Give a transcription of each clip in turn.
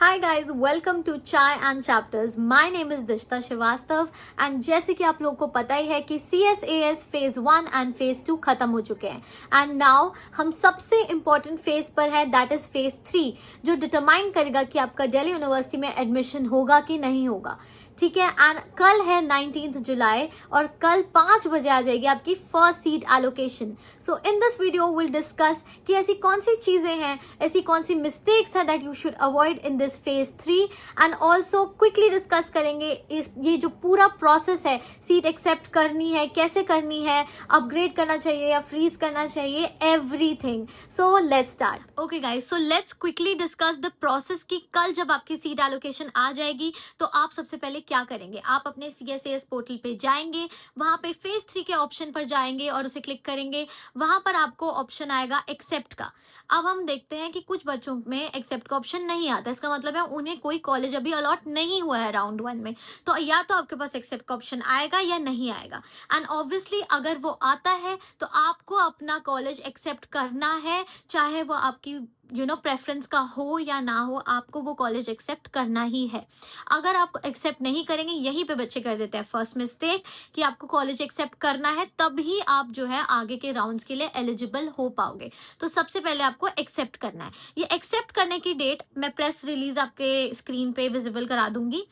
Hi guys, welcome to Chai and Chapters. My name is Dishta Shrivastava and जैसे कि आप लोगों को पता ही है कि CSAS फेज 1 एंड फेज 2 खत्म हो चुके हैं एंड नाउ हम सबसे इम्पोर्टेंट फेज पर है, दैट इज फेज 3, जो डिटरमाइन करेगा कि आपका दिल्ली यूनिवर्सिटी में एडमिशन होगा कि नहीं होगा. ठीक है. एंड कल है 19 जुलाई और कल 5 बजे आ जाएगी आपकी first seat allocation. So in this video will discuss कि ऐसी कौन सी चीजें हैं, ऐसी कौन सी मिस्टेक्स हैं that you should avoid in this phase 3 and also quickly discuss करेंगे ये जो पूरा प्रोसेस है, सीट एक्सेप्ट करनी है, कैसे करनी है, अपग्रेड करना चाहिए या फ्रीज करना चाहिए, everything. So let's start. Okay guys, so let's quickly discuss the process कि कल जब आपकी सीट एलोकेशन आ जाएगी तो आप सबसे पहले क्या करेंगे. आप अपने CSAS पोर्टल पे जाएंगे, वहां पे फेज 3 के ऑप्शन पर जाएंगे और उसे क्लिक करेंगे. वहां पर आपको ऑप्शन आएगा एक्सेप्ट का. अब हम देखते हैं कि कुछ बच्चों में एक्सेप्ट का ऑप्शन नहीं आता. इसका मतलब है उन्हें कोई कॉलेज अभी अलॉट नहीं हुआ है राउंड 1 में. तो या तो आपके पास एक्सेप्ट का ऑप्शन आएगा या नहीं आएगा. एंड ऑब्वियसली अगर वो आता है तो आपको अपना कॉलेज एक्सेप्ट करना है, चाहे वो आपकी प्रेफरेंस का हो या ना हो, आपको वो कॉलेज एक्सेप्ट करना ही है. अगर आप एक्सेप्ट नहीं करेंगे, यहीं पे बच्चे कर देते हैं फर्स्ट मिस्टेक कि आपको कॉलेज एक्सेप्ट करना है तभी आप जो है आगे के राउंड्स के लिए एलिजिबल हो पाओगे. तो सबसे पहले आपको एक्सेप्ट करना है. ये एक्सेप्ट करने की डेट मैं प्रेस रिलीज आपके स्क्रीन पे विजिबल करा दूंगी.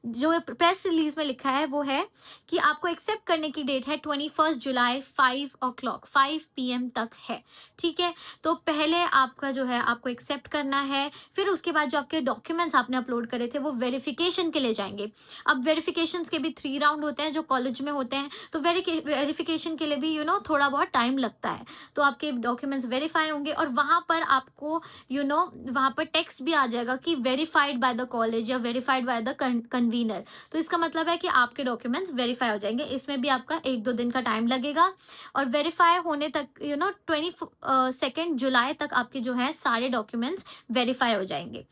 जो प्रेस रिलीज में लिखा है वो है कि आपको एक्सेप्ट करने की डेट है 21 जुलाई 5 PM तक है. ठीक है. तो पहले आपका जो है आपको एक्सेप्ट करना है, फिर उसके बाद जो आपके डॉक्यूमेंट्स आपने अपलोड करे थे वो वेरिफिकेशन के लिए जाएंगे. अब वेरिफिकेशन के भी 3 राउंड होते हैं जो कॉलेज में होते हैं, तो वेरिफिकेशन के लिए भी थोड़ा बहुत टाइम लगता है. तो आपके डॉक्यूमेंट्स वेरीफाई होंगे और वहां पर आपको वहां पर टेक्स्ट भी आ जाएगा कि वेरीफाइड बाय द कॉलेज या वेरीफाइड बाय द कन्वीनर. तो इसका मतलब है कि आपके डॉक्यूमेंट्स वेरीफाई हो जाएंगे. इसमें भी आपका 1-2 दिन का टाइम लगेगा और वेरीफाई होने तक 22 जुलाई तक आपके जो है सारे डॉक्यूमेंट्स वेरीफाई हो जाएंगे.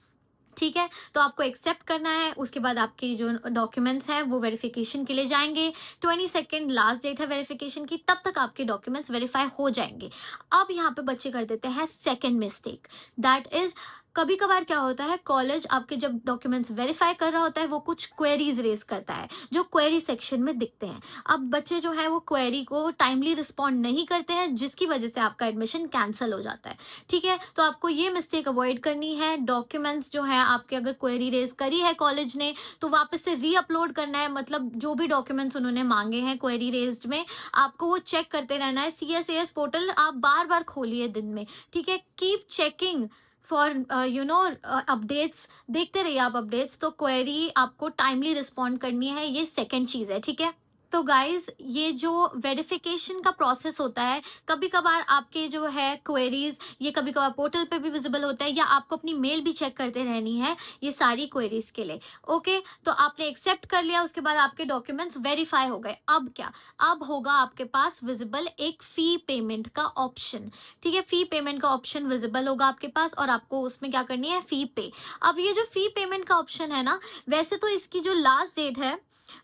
ठीक है. तो आपको एक्सेप्ट करना है, उसके बाद आपके जो डॉक्यूमेंट्स हैं वो वेरिफिकेशन के लिए जाएंगे. 22 लास्ट डेट है वेरिफिकेशन की, तब तक आपके डॉक्यूमेंट्स वेरीफाई हो जाएंगे. अब यहाँ पे बच्चे कर देते हैं सेकेंड मिस्टेक, दैट इज कभी कभार क्या होता है, कॉलेज आपके जब डॉक्यूमेंट्स वेरीफाई कर रहा होता है वो कुछ क्वेरीज रेज करता है जो क्वेरी सेक्शन में दिखते हैं. अब बच्चे जो है वो क्वेरी को टाइमली रिस्पॉन्ड नहीं करते हैं, जिसकी वजह से आपका एडमिशन कैंसिल हो जाता है. ठीक है. तो आपको ये मिस्टेक अवॉइड करनी है. डॉक्यूमेंट्स जो है आपके अगर क्वेरी रेज करी है कॉलेज ने तो वापस से री अपलोड करना है. मतलब जो भी डॉक्यूमेंट्स उन्होंने मांगे हैं क्वेरी रेज्ड में, आपको वो चेक करते रहना है. CSAS पोर्टल आप बार बार खोलिए दिन में. ठीक है. Keep checking for updates. देखते रहिए आप अपडेट्स. तो क्वेरी आपको टाइमली रिस्पॉन्ड करनी है, ये सेकेंड चीज है. ठीक है. तो गाइज ये जो वेरिफिकेशन का प्रोसेस होता है, कभी कभार आपके जो है क्वेरीज ये कभी कभार पोर्टल पे भी विजिबल होता है या आपको अपनी मेल भी चेक करते रहनी है ये सारी क्वेरीज के लिए. ओके. तो आपने एक्सेप्ट कर लिया, उसके बाद आपके डॉक्यूमेंट्स वेरीफाई हो गए. अब क्या, अब होगा आपके पास विजिबल एक फी पेमेंट का ऑप्शन. ठीक है. फी पेमेंट का ऑप्शन विजिबल होगा आपके पास और आपको उसमें क्या करनी है, फी पे. अब ये जो फी पेमेंट का ऑप्शन है ना, वैसे तो इसकी जो लास्ट डेट है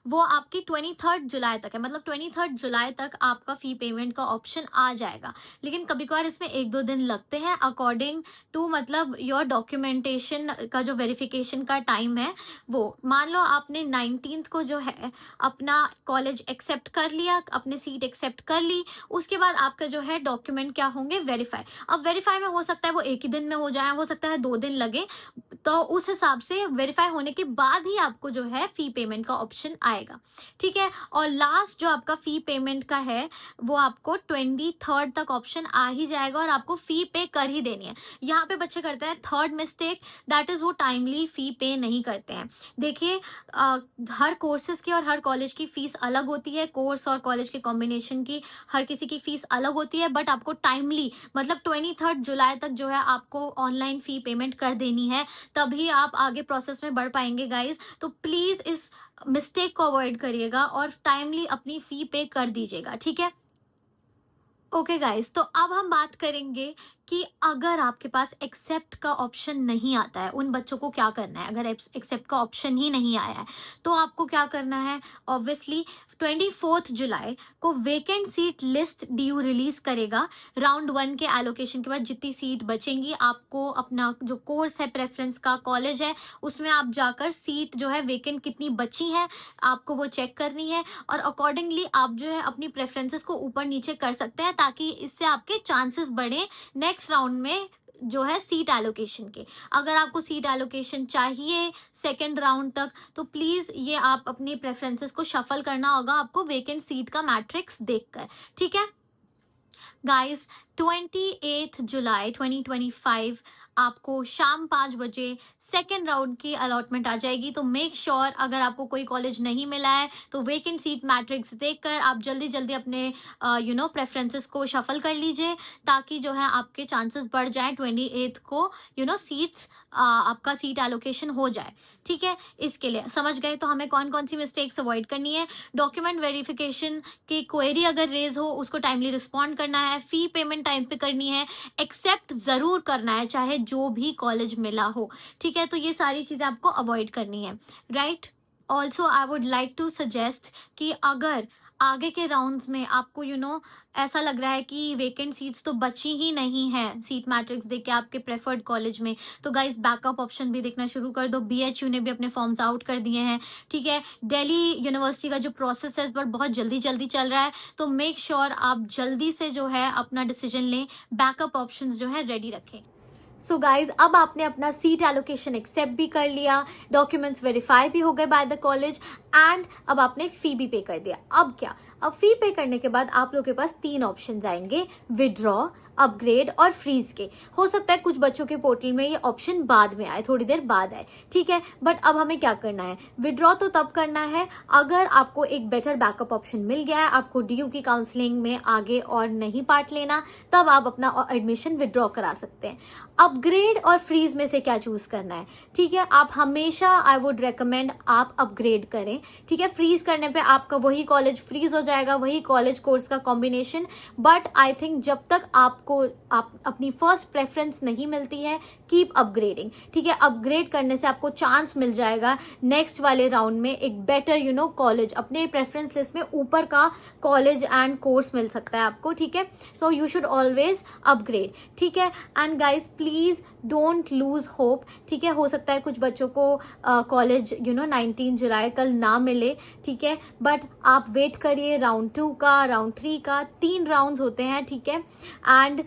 वो आपकी 23 जुलाई तक है. मतलब 23 जुलाई तक आपका फी पेमेंट का ऑप्शन आ जाएगा. लेकिन कभी कभार इसमें 1-2 दिन लगते हैं अकॉर्डिंग टू मतलब योर डॉक्यूमेंटेशन का जो वेरिफिकेशन का टाइम है वो. मान लो आपने 19 को जो है अपना कॉलेज एक्सेप्ट कर लिया, अपने सीट एक्सेप्ट कर ली, उसके बाद आपका जो है डॉक्यूमेंट क्या होंगे, वेरीफाई. अब वेरीफाई में हो सकता है वो 1 ही दिन में हो जाए, हो सकता है 2 दिन लगे. तो उस हिसाब से वेरीफाई होने के बाद ही आपको जो है फी पेमेंट का ऑप्शन आएगा. ठीक है. और लास्ट जो आपका फी पेमेंट का है वो आपको 23 तक ऑप्शन आ ही जाएगा और आपको फी पे कर ही देनी है. यहाँ पे बच्चे करते हैं थर्ड मिस्टेक, दैट इज वो टाइमली फी पे नहीं करते हैं. देखिए हर कोर्सेज की और हर कॉलेज की फीस अलग होती है. कोर्स और कॉलेज के कॉम्बिनेशन की हर किसी की फीस अलग होती है, बट आपको टाइमली मतलब 23 जुलाई तक जो है आपको ऑनलाइन फी पेमेंट कर देनी है, तभी आप आगे प्रोसेस में बढ़ पाएंगे गाइज. तो प्लीज इस मिस्टेक को अवॉइड करिएगा और टाइमली अपनी फी पे कर दीजिएगा. ठीक है. ओके गाइज, तो अब हम बात करेंगे कि अगर आपके पास एक्सेप्ट का ऑप्शन नहीं आता है, उन बच्चों को क्या करना है, अगर एक्सेप्ट का ऑप्शन ही नहीं आया है तो आपको क्या करना है, ऑब्वियसली 24 जुलाई को vacant seat list DU release करेगा। राउंड 1 के एलोकेशन के बाद जितनी सीट बचेंगी, आपको अपना जो कोर्स है, प्रेफरेंस का कॉलेज है, उसमें आप जाकर सीट जो है वेकेंट कितनी बची है आपको वो चेक करनी है, और अकॉर्डिंगली आप जो है अपनी प्रेफरेंसेस को ऊपर नीचे कर सकते हैं, ताकि इससे आपके चांसेस बढ़े नेक्स्ट राउंड में जो है सीट एलोकेशन के। अगर आपको सीट एलोकेशन चाहिए सेकेंड राउंड तक, तो प्लीज ये आप अपनी प्रेफरेंसेस को शफल करना होगा आपको वेकेंट सीट का मैट्रिक्स देखकर, ठीक है गाइस। 28 जुलाई 2025 आपको शाम 5 बजे सेकेंड राउंड की अलॉटमेंट आ जाएगी। तो मेक श्योर अगर आपको कोई कॉलेज नहीं मिला है तो वेकेंट सीट मैट्रिक्स देखकर आप जल्दी जल्दी अपने प्रेफरेंसेस को शफल कर लीजिए, ताकि जो है आपके चांसेस बढ़ जाए 28 को सीट्स आपका सीट एलोकेशन हो जाए, ठीक है। इसके लिए समझ गए तो हमें कौन कौन सी मिस्टेक्स अवॉइड करनी है। डॉक्यूमेंट वेरिफिकेशन की क्वेरी अगर रेज हो उसको टाइमली रिस्पॉन्ड करना है, फी पेमेंट टाइम पे करनी है, एक्सेप्ट जरूर करना है चाहे जो भी कॉलेज मिला हो, ठीक है। तो ये सारी चीजें आपको अवॉइड करनी है, right. Also I would like to suggest कि अगर आगे के राउंड्स में आपको ऐसा लग रहा है कि वेकेंट सीट्स तो बची ही नहीं है सीट मैट्रिक्स देख के आपके प्रेफर्ड कॉलेज में, तो गाइस बैकअप ऑप्शन भी देखना शुरू कर दो। BHU ने भी अपने फॉर्म्स आउट कर दिए हैं, ठीक है। दिल्ली यूनिवर्सिटी का जो प्रोसेस है इस बार बहुत जल्दी जल्दी चल रहा है, तो मेक श्योर आप जल्दी से जो है अपना डिसीजन लें, बैकअप ऑप्शंस जो है रेडी रखें। सो गाइज, अब आपने अपना सीट एलोकेशन एक्सेप्ट भी कर लिया, डॉक्यूमेंट्स वेरीफाई भी हो गए बाय द कॉलेज, एंड अब आपने फी भी पे कर दिया। अब क्या, अब फी पे करने के बाद आप लोगों के पास 3 ऑप्शन आएंगे, विड्रॉ, अपग्रेड और फ्रीज के। हो सकता है कुछ बच्चों के पोर्टल में ये ऑप्शन बाद में आए, थोड़ी देर बाद आए, ठीक है। बट अब हमें क्या करना है, विड्रॉ तो तब करना है अगर आपको एक बेटर बैकअप ऑप्शन मिल गया है, आपको DU की काउंसलिंग में आगे और नहीं पार्ट लेना, तब आप अपना एडमिशन विड्रॉ करा सकते हैं। अपग्रेड और फ्रीज में से क्या चूज करना है, ठीक है। आप हमेशा आई वुड रेकमेंड आप अपग्रेड करें, ठीक है। फ्रीज करने पे आपका वही कॉलेज फ्रीज हो जाएगा, वही कॉलेज कोर्स का कॉम्बिनेशन, बट आई थिंक जब तक आप अपनी फर्स्ट प्रेफरेंस नहीं मिलती है, कीप अपग्रेडिंग, ठीक है। अपग्रेड करने से आपको चांस मिल जाएगा नेक्स्ट वाले राउंड में एक बेटर कॉलेज, अपने प्रेफरेंस लिस्ट में ऊपर का कॉलेज एंड कोर्स मिल सकता है आपको, ठीक है। So you should always upgrade, ठीक है। And guys please don't lose hope, ठीक है। हो सकता है कुछ बच्चों को कॉलेज 19 जुलाई कल ना मिले, ठीक है, बट आप वेट करिए राउंड 2 का, राउंड 3 का, 3 राउंड्स होते हैं, ठीक है। एंड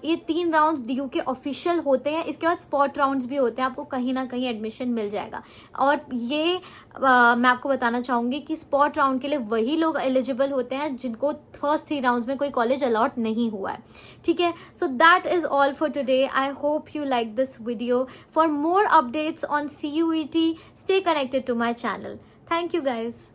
ये 3 राउंड्स DU के ऑफिशियल होते हैं, इसके बाद स्पॉट राउंड्स भी होते हैं, आपको कहीं ना कहीं एडमिशन मिल जाएगा। और ये मैं आपको बताना चाहूंगी कि स्पॉट राउंड के लिए वही लोग एलिजिबल होते हैं जिनको फर्स्ट 3 राउंड्स में कोई कॉलेज अलॉट नहीं हुआ है, ठीक है। So that is all for today. I hope you like this video. For more updates on CUET, stay connected to my channel. Thank you guys.